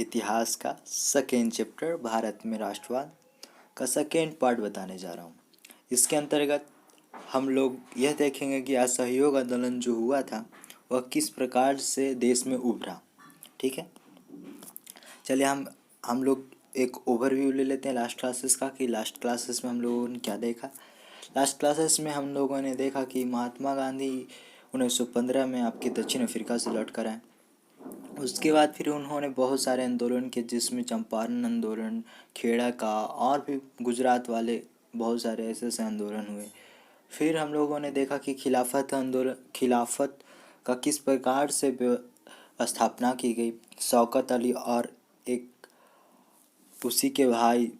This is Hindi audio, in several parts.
इतिहास का सेकेंड चैप्टर भारत में राष्ट्रवाद का सेकेंड पार्ट बताने जा रहा हूँ। इसके अंतर्गत हम लोग यह देखेंगे कि असहयोग आंदोलन जो हुआ था वह किस प्रकार से देश में उभरा। ठीक है, चलिए हम लोग एक ओवरव्यू ले लेते हैं लास्ट क्लासेस का कि लास्ट क्लासेस में हम लोगों ने क्या देखा। लास्ट क्लासेस में हम लोगों ने देखा कि महात्मा गांधी 1915 में आपके दक्षिण अफ्रीका से लौट कर आए। उसके बाद फिर उन्होंने बहुत सारे आंदोलन किए, जिसमें चंपारण आंदोलन, खेड़ा का और भी गुजरात वाले बहुत सारे ऐसे ऐसे आंदोलन हुए। फिर हम लोगों ने देखा कि खिलाफत का किस प्रकार से स्थापना की गई। शौकत अली और एक उसी के भाई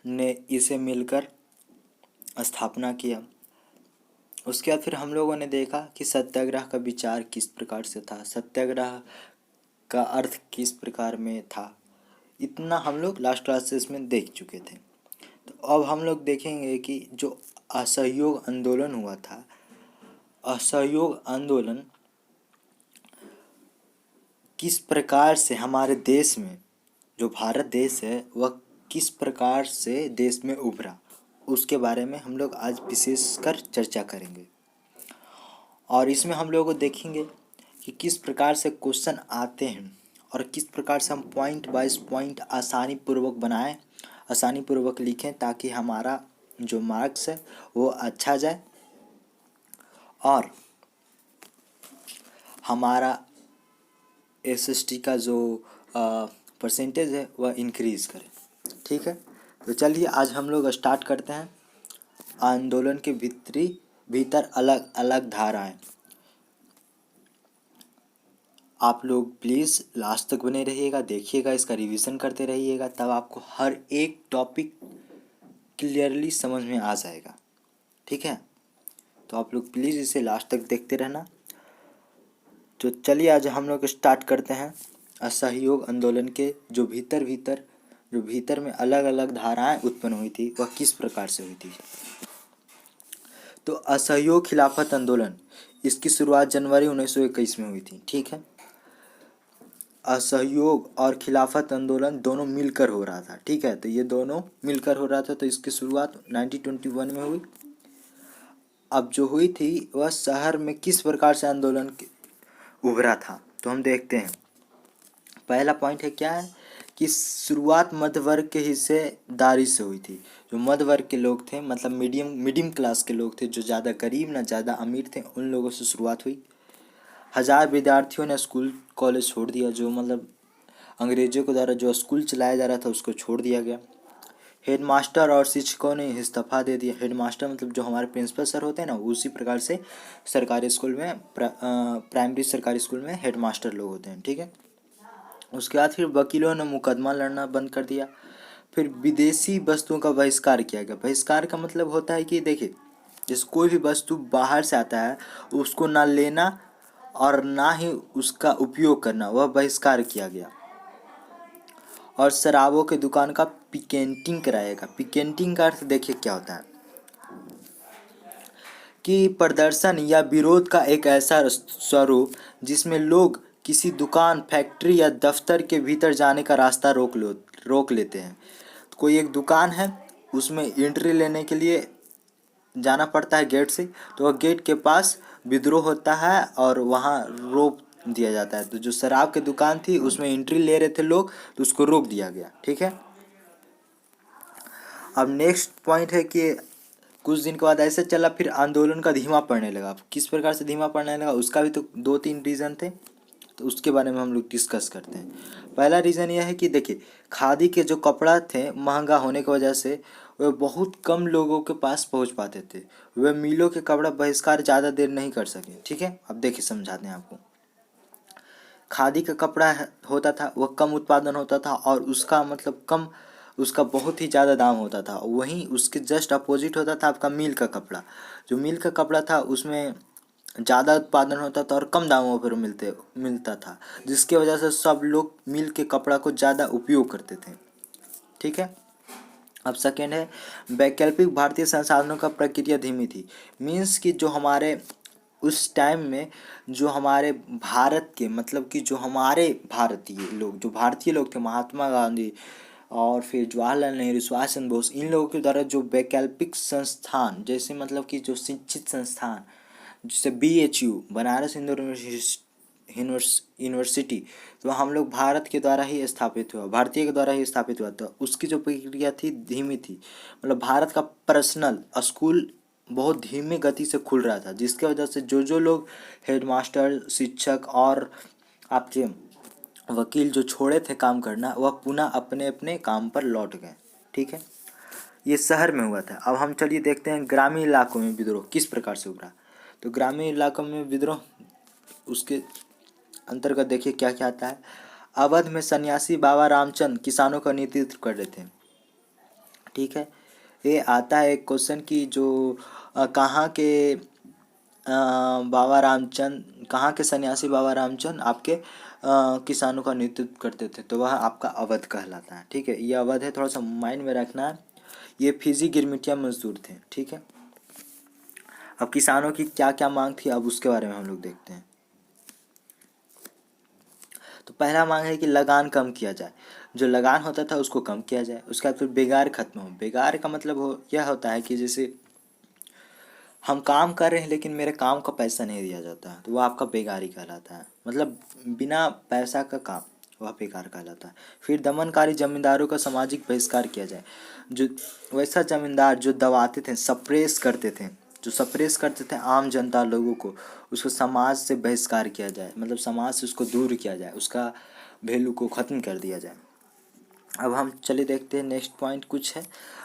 ने इसे मिलकर स्थापना किया। उसके बाद फिर हम लोगों ने देखा कि सत्याग्रह का विचार किस प्रकार से था, सत्याग्रह का अर्थ किस प्रकार में था। इतना हम लोग लास्ट क्लासेस में देख चुके थे। तो अब हम लोग देखेंगे कि जो असहयोग आंदोलन हुआ था, असहयोग आंदोलन किस प्रकार से हमारे देश में, जो भारत देश है वह किस प्रकार से देश में उभरा, उसके बारे में हम लोग आज विशेषकर चर्चा करेंगे। और इसमें हम लोग देखेंगे कि किस प्रकार से क्वेश्चन आते हैं और किस प्रकार से हम पॉइंट वाइज पॉइंट आसानी पूर्वक बनाएं, आसानी पूर्वक लिखें, ताकि हमारा जो मार्क्स है वो अच्छा जाए और हमारा एसएसटी का जो परसेंटेज है वह इंक्रीज़ करे। ठीक है, तो चलिए आज हम लोग स्टार्ट करते हैं। आंदोलन के भीतर अलग अलग धाराएं। आप लोग प्लीज़ लास्ट तक बने रहिएगा, देखिएगा, इसका रिवीजन करते रहिएगा, तब आपको हर एक टॉपिक क्लियरली समझ में आ जाएगा। ठीक है, तो आप लोग प्लीज़ इसे लास्ट तक देखते रहना। तो चलिए आज हम लोग स्टार्ट करते हैं। असहयोग आंदोलन के जो भीतर में अलग अलग धाराएं उत्पन्न हुई थी वह किस प्रकार से हुई थी। तो असहयोग खिलाफत आंदोलन, इसकी शुरुआत जनवरी 1921 में हुई थी। ठीक है, असहयोग और खिलाफत आंदोलन दोनों मिलकर हो रहा था। ठीक है, तो ये दोनों मिलकर हो रहा था, तो इसकी शुरुआत 1921 में हुई। अब जो हुई थी वह शहर में किस प्रकार से आंदोलन उभरा था, तो हम देखते हैं। पहला पॉइंट है क्या है कि शुरुआत मध्य वर्ग के हिस्सेदारी से हुई थी। जो मध्य वर्ग के लोग थे, मतलब मीडियम क्लास के लोग थे, जो ज़्यादा गरीब ना ज़्यादा अमीर थे, उन लोगों से शुरुआत हुई। 1000 विद्यार्थियों ने स्कूल कॉलेज छोड़ दिया, जो मतलब अंग्रेजों के द्वारा जो स्कूल चलाया जा रहा था उसको छोड़ दिया गया। हेडमास्टर और शिक्षकों ने इस्तीफा दे दिया। हेडमास्टर मतलब जो हमारे प्रिंसिपल सर होते हैं ना, उसी प्रकार से सरकारी स्कूल में प्राइमरी सरकारी स्कूल में हेडमास्टर लोग होते हैं। ठीक है, उसके बाद फिर वकीलों ने मुकदमा लड़ना बंद कर दिया। फिर विदेशी वस्तुओं का बहिष्कार किया गया। बहिष्कार का मतलब होता है कि देखिए, जैसे कोई भी वस्तु बाहर से आता है उसको ना लेना और ना ही उसका उपयोग करना, वह बहिष्कार किया गया। और शराबों के दुकान का पिकेटिंग कराएगा। पिकेटिंग का अर्थ देखिए क्या होता है कि प्रदर्शन या विरोध का एक ऐसा स्वरूप जिसमें लोग किसी दुकान, फैक्ट्री या दफ्तर के भीतर जाने का रास्ता रोक लेते हैं। तो कोई एक दुकान है, उसमें एंट्री लेने के लिए जाना पड़ता है गेट से, तो वह गेट के पास विद्रोह होता है और वहाँ रोक दिया जाता है। तो जो शराब की दुकान थी उसमें एंट्री ले रहे थे लोग, तो उसको रोक दिया गया। ठीक है, अब नेक्स्ट पॉइंट है कि कुछ दिन के बाद ऐसे चला, फिर आंदोलन का धीमा पड़ने लगा। किस प्रकार से धीमा पड़ने लगा, उसका भी तो 2-3 रीज़न थे, तो उसके बारे में हम लोग डिस्कस करते हैं। पहला रीज़न यह है कि देखिए, खादी के जो कपड़ा थे महंगा होने की वजह से वह बहुत कम लोगों के पास पहुंच पाते थे। वह मिलों के कपड़ा बहिष्कार ज़्यादा देर नहीं कर सके। ठीक है, अब देखिए समझाते हैं आपको। खादी का कपड़ा होता था वह कम उत्पादन होता था और उसका मतलब कम, उसका बहुत ही ज़्यादा दाम होता था। वहीं उसके जस्ट अपोजिट होता था आपका मिल का कपड़ा। जो मिल का कपड़ा था उसमें ज़्यादा उत्पादन होता था और कम दामों पर मिलता था, जिसकी वजह से सब लोग मिल के कपड़ा को ज़्यादा उपयोग करते थे। ठीक है, अब सेकेंड है वैकल्पिक भारतीय संसाधनों का प्रक्रिया धीमी थी। मीन्स कि जो हमारे उस टाइम में जो हमारे भारत के मतलब कि जो हमारे भारतीय लोग थे, महात्मा गांधी और फिर जवाहरलाल नेहरू, सुभाष चंद्र बोस, इन लोगों के द्वारा जो वैकल्पिक संस्थान, जैसे मतलब कि जो शिक्षित संस्थान, जैसे BHU, बनारस हिंदू यूनिवर्सिटी, तो हम लोग भारत के द्वारा ही स्थापित हुआ, भारतीय के द्वारा ही स्थापित हुआ था। उसकी जो प्रक्रिया थी धीमी थी, मतलब भारत का पर्सनल स्कूल बहुत धीमी गति से खुल रहा था, जिसके वजह से जो लोग हेडमास्टर, शिक्षक और आपके वकील जो छोड़े थे काम करना, वह पुनः अपने अपने काम पर लौट गए। ठीक है, ये शहर में हुआ था। अब हम चलिए देखते हैं ग्रामीण इलाकों में विद्रोह किस प्रकार से उभरा। तो ग्रामीण इलाकों में विद्रोह, उसके अंतर्गत देखिए क्या क्या आता है। अवध में सन्यासी बाबा रामचंद किसानों का नेतृत्व कर रहे थे। ठीक है, ये आता है एक क्वेश्चन की जो कहाँ के बाबा रामचंद, कहाँ के सन्यासी बाबा रामचंद आपके किसानों का नेतृत्व करते थे, तो वह आपका अवध कहलाता है। ठीक है, ये अवध है, थोड़ा सा माइंड में रखना है। ये फिजी गिरमिटिया मजदूर थे। ठीक है, अब किसानों की क्या क्या मांग थी, अब उसके बारे में हम लोग देखते हैं। तो पहला मांग है कि लगान कम किया जाए, जो लगान होता था उसको कम किया जाए। उसके बाद फिर बेगार खत्म हो। बेगार का मतलब यह होता है कि जैसे हम काम कर रहे हैं लेकिन मेरे काम का पैसा नहीं दिया जाता है, तो वह आपका बेगारी कहलाता है, मतलब बिना पैसा का काम, वह बेकार कहलाता है। फिर दमनकारी जमींदारों का सामाजिक बहिष्कार किया जाए, जो वैसा जमींदार जो दबाते थे, सप्रेस करते थे, जो सप्रेस करते थे आम जनता लोगों को, उसको समाज से बहिष्कार किया जाए, मतलब समाज से उसको दूर किया जाए, उसका वैल्यू को ख़त्म कर दिया जाए। अब हम चलिए देखते हैं नेक्स्ट पॉइंट कुछ है।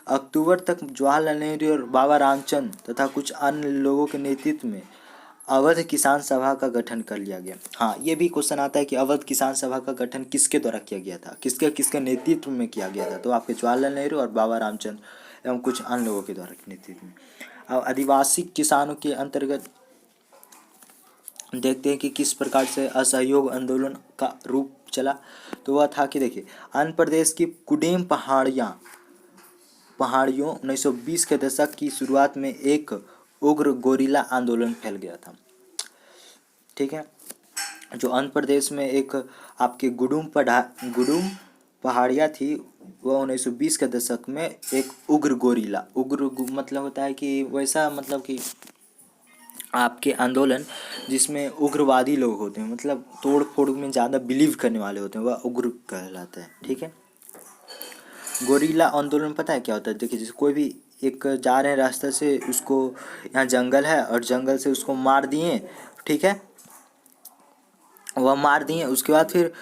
अक्टूबर तक जवाहरलाल नेहरू और बाबा रामचंद तथा कुछ अन्य लोगों के नेतृत्व में अवध किसान सभा का गठन कर लिया गया। हाँ, ये भी क्वेश्चन आता है कि अवध किसान सभा का गठन किसके द्वारा किया गया था, किसके किसके नेतृत्व में किया गया था, तो आपके जवाहरलाल नेहरू और बाबा रामचंद एवं कुछ अन्य लोगों के द्वारा नेतृत्व में। अब आदिवासी किसानों के अंतर्गत देखते हैं कि किस प्रकार से असहयोग आंदोलन का रूप चला। तो वह था कि देखिए, आंध्र प्रदेश की कुडेम पहाड़ियों 1920 के दशक की शुरुआत में एक उग्र गोरिल्ला आंदोलन फैल गया था। ठीक है, जो आंध्र प्रदेश में एक आपके गुडुम पहाड़ियाँ थी, वह 1920 के दशक में एक मतलब होता है कि वैसा, मतलब कि आपके आंदोलन जिसमें उग्रवादी लोग होते हैं, मतलब तोड़ फोड़ में ज़्यादा बिलीव करने वाले होते हैं, वह उग्र कहलाता है। ठीक है, गोरिल्ला आंदोलन पता है क्या होता है? देखिए, जैसे कोई भी एक जा रहे हैं रास्ते से, उसको यहाँ जंगल है और जंगल से उसको मार दिए। ठीक है, वह मार दिए, उसके बाद फिर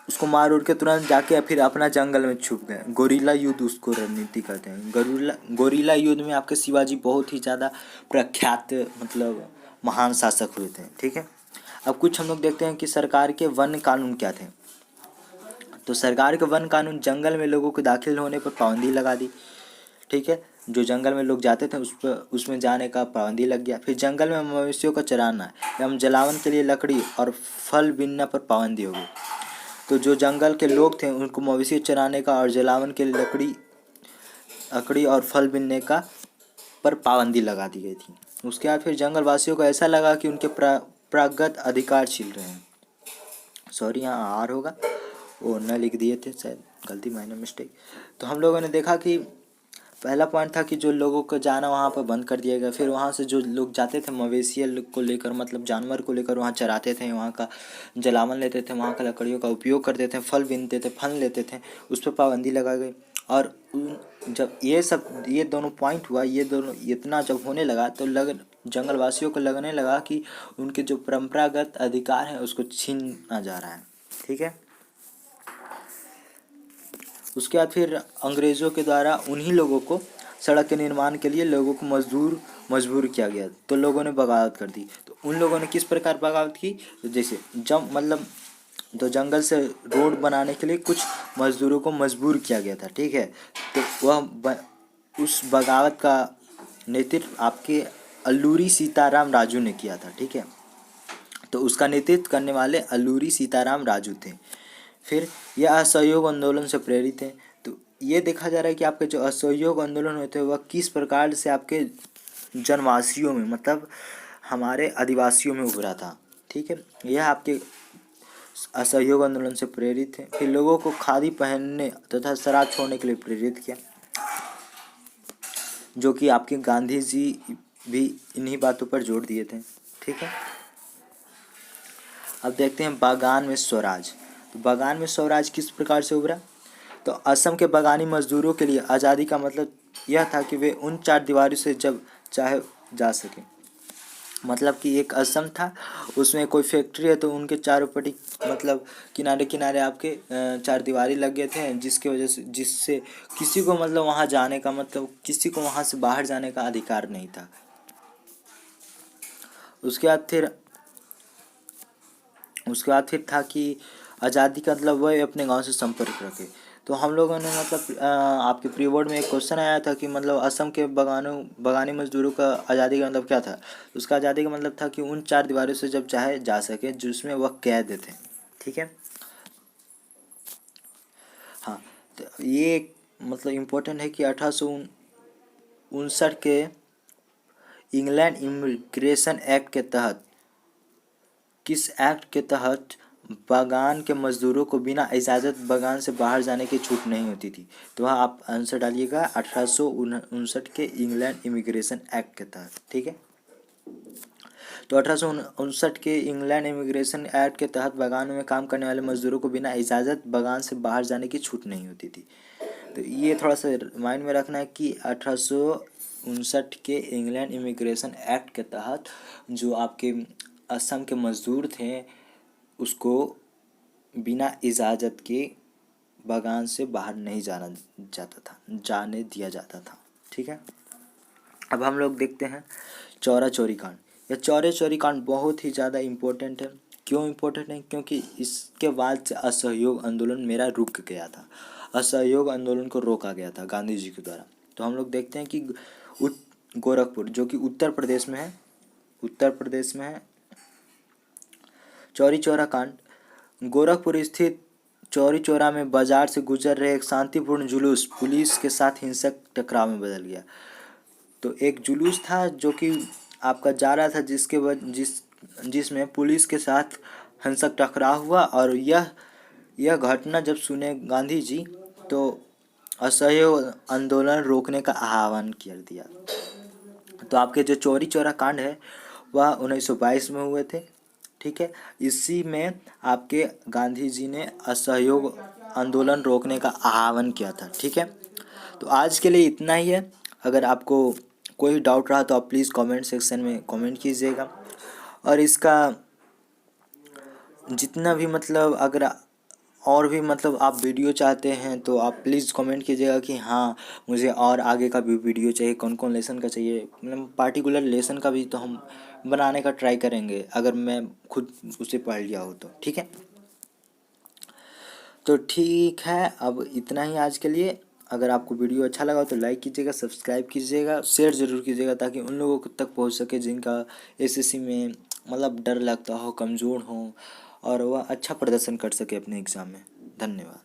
उसको मार उड़ के तुरंत जाके फिर अपना जंगल में छुप गए। गोरिल्ला युद्ध उसको रणनीति कहते हैं। गोरिल्ला युद्ध में आपके शिवाजी बहुत ही ज़्यादा प्रख्यात, मतलब महान शासक हुए थे। ठीक है, अब कुछ हम लोग देखते हैं कि सरकार के वन कानून क्या थे। तो सरकार के वन कानून, जंगल में लोगों को दाखिल होने पर पाबंदी लगा दी। ठीक है, जो जंगल में लोग जाते थे उसमें जाने का पाबंदी लग गया। फिर जंगल में मवेशियों का चराना एवं जलावन के लिए लकड़ी और फल बीनने पर पाबंदी हो गई। तो जो जंगल के लोग थे उनको मवेशी चराने का और जलावन के लिए लकड़ी और फल बीनने का पर पाबंदी लगा दी गई थी। उसके बाद फिर जंगल वासियों को ऐसा लगा कि उनके प्रागत अधिकार छीन रहे हैं। सॉरी, यहाँ आर होगा, वो न लिख दिए थे शायद, गलती, माइनर मिस्टेक। तो हम लोगों ने देखा कि पहला पॉइंट था कि जो लोगों को जाना वहाँ पर बंद कर दिया गया। फिर वहाँ से जो लोग जाते थे मवेशी को लेकर, मतलब जानवर को लेकर वहाँ चराते थे, वहाँ का जलावन लेते थे, वहाँ का लकड़ियों का उपयोग करते थे, फल बीनते थे, फल लेते थे, उस पर पाबंदी लगा गई। और जब ये दोनों पॉइंट हुआ, ये दोनों इतना जब होने लगा, तो जंगल वासियों को लगने लगा कि उनके जो परंपरागत अधिकार हैं उसको छीना जा रहा है। ठीक है, उसके बाद फिर अंग्रेज़ों के द्वारा उन्हीं लोगों को सड़क के निर्माण के लिए लोगों को मजबूर किया गया। तो लोगों ने बगावत कर दी। तो उन लोगों ने किस प्रकार बगावत की? तो जैसे तो जंगल से रोड बनाने के लिए कुछ मजदूरों को मजबूर किया गया था। ठीक है, तो उस बगावत का नेतृत्व आपके अल्लूरी सीताराम राजू ने किया था। ठीक है, तो उसका नेतृत्व करने वाले अल्लूरी सीताराम राजू थे। फिर यह असहयोग आंदोलन से प्रेरित है। तो ये देखा जा रहा है कि आपके जो असहयोग आंदोलन होते हैं वह किस प्रकार से आपके जनवासियों में, मतलब हमारे आदिवासियों में उभरा था। ठीक है, यह आपके असहयोग आंदोलन से प्रेरित थे। फिर लोगों को खादी पहनने तथा शराब छोड़ने के लिए प्रेरित किया, जो कि आपके गांधी जी भी इन्हीं बातों पर जोर दिए थे। ठीक है, अब देखते हैं बागान में स्वराज। तो बागान में स्वराज किस प्रकार से उभरा? तो असम के बागानी मजदूरों के लिए आज़ादी का मतलब यह था कि वे उन चार दीवारों से जब चाहे जा सके। मतलब कि एक असम था, उसमें कोई फैक्ट्री है तो उनके चारों पट्टी मतलब किनारे किनारे आपके चार दीवारी लग गए थे, जिसकी वजह से जिससे किसी को मतलब वहाँ जाने का मतलब किसी को वहाँ से बाहर जाने का अधिकार नहीं था। उसके बाद फिर था कि आज़ादी का मतलब वह अपने गांव से संपर्क रखे। तो हम लोगों ने मतलब आपके प्री बोर्ड में एक क्वेश्चन आया था कि मतलब असम के बागानी मजदूरों का आज़ादी का मतलब क्या था। उसका आज़ादी का मतलब था कि उन चार दीवारों से जब चाहे जा सके जिसमें वह कैद थे। ठीक है, हाँ, तो ये मतलब इम्पोर्टेंट है कि 1859 के इंग्लैंड इमिग्रेशन एक्ट के तहत, किस एक्ट के तहत बागान के मजदूरों को बिना इजाज़त बागान से बाहर जाने की छूट नहीं होती थी? तो वहाँ आप आंसर डालिएगा 1859 के इंग्लैंड इमिग्रेशन एक्ट के तहत। ठीक है, तो 1859 के इंग्लैंड इमिग्रेशन एक्ट के तहत बागानों में काम करने वाले मजदूरों को बिना इजाज़त बागान से बाहर जाने की छूट नहीं होती थी। तो ये थोड़ा सा माइंड में रखना है कि 1859 के इंग्लैंड इमिग्रेशन एक्ट के तहत जो आपके असम के मजदूर थे उसको बिना इजाज़त के बागान से बाहर नहीं जाने दिया जाता था। ठीक है, अब हम लोग देखते हैं चौरा चौरी कांड। यह चौरा चौरी कांड बहुत ही ज़्यादा इम्पोर्टेंट है। क्यों इम्पोर्टेंट है? क्योंकि इसके बाद से असहयोग आंदोलन मेरा रुक गया था। असहयोग आंदोलन को रोका गया था गांधी जी के द्वारा। तो हम लोग देखते हैं कि गोरखपुर जो कि उत्तर प्रदेश में है, चौरी चौरा कांड। गोरखपुर स्थित चौरी चौरा में बाजार से गुजर रहे एक शांतिपूर्ण जुलूस पुलिस के साथ हिंसक टकराव में बदल गया। तो एक जुलूस था जो कि आपका जा रहा था जिसमें पुलिस के साथ हिंसक टकराव हुआ, और यह घटना जब सुने गांधी जी तो असहयोग आंदोलन रोकने का आह्वान कर दिया। तो आपके जो चौरी चौरा कांड है वह 1922 में हुए थे। ठीक है, इसी में आपके गांधी जी ने असहयोग आंदोलन रोकने का आह्वान किया था। ठीक है, तो आज के लिए इतना ही है। अगर आपको कोई डाउट रहा तो आप प्लीज़ कमेंट सेक्शन में कमेंट कीजिएगा, और इसका जितना भी मतलब अगर और भी मतलब आप वीडियो चाहते हैं तो आप प्लीज़ कमेंट कीजिएगा कि हाँ मुझे और आगे का भी वीडियो चाहिए, कौन कौन लेसन का चाहिए। मतलब पार्टिकुलर लेसन का भी तो हम बनाने का ट्राई करेंगे अगर मैं खुद उसे पढ़ लिया हो तो। ठीक है, तो ठीक है, अब इतना ही आज के लिए। अगर आपको वीडियो अच्छा लगा तो लाइक कीजिएगा, सब्सक्राइब कीजिएगा, शेयर ज़रूर कीजिएगा ताकि उन लोगों तक पहुंच सके जिनका एसएससी में मतलब डर लगता हो, कमज़ोर हो, और वह अच्छा प्रदर्शन कर सके अपने एग्ज़ाम में। धन्यवाद।